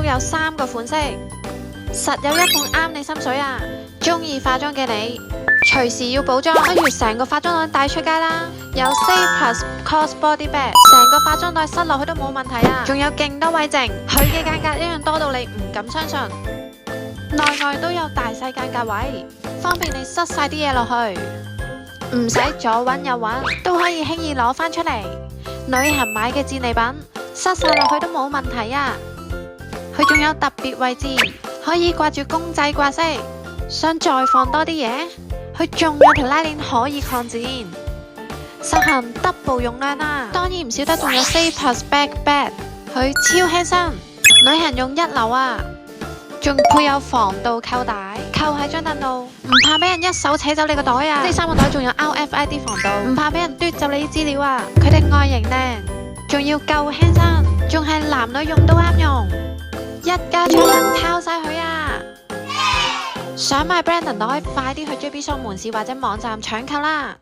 有3個款式，實有一款啱你心水啊！中意化妝嘅你，隨時要補妝，不如成個化妝袋帶出街啦！有 Stay Plus Cos Body Bag， 成個化妝袋塞落去都冇問題啊！仲有勁多位剩，佢嘅間隔一樣多到你唔敢相信。內外都有大細間隔位，方便你塞晒啲嘢落去，唔使左揾右揾，都可以輕易攞返出嚟。旅行買嘅戰利品，塞晒落去都冇問題啊！佢仲有特別位置，可以掛住公仔掛飾。想再放多啲嘢，佢仲有條拉鏈可以擴展，實行 double 容量啊！當然唔少得仲有 Stay Plus Bag Bag， 佢超輕身，旅行用一流啊！仲配有防盜扣帶，扣喺張凳度，唔怕俾人一手扯走你個袋啊！呢3個袋仲有 RFID 防盜，唔怕俾人嘟走你啲資料啊！佢哋外形靚，仲要夠輕身，仲係男女用都啱用，一家出行靠晒佢啊！想買 Brandon 袋，快啲去 JB Shop 門市或者網站搶購啦！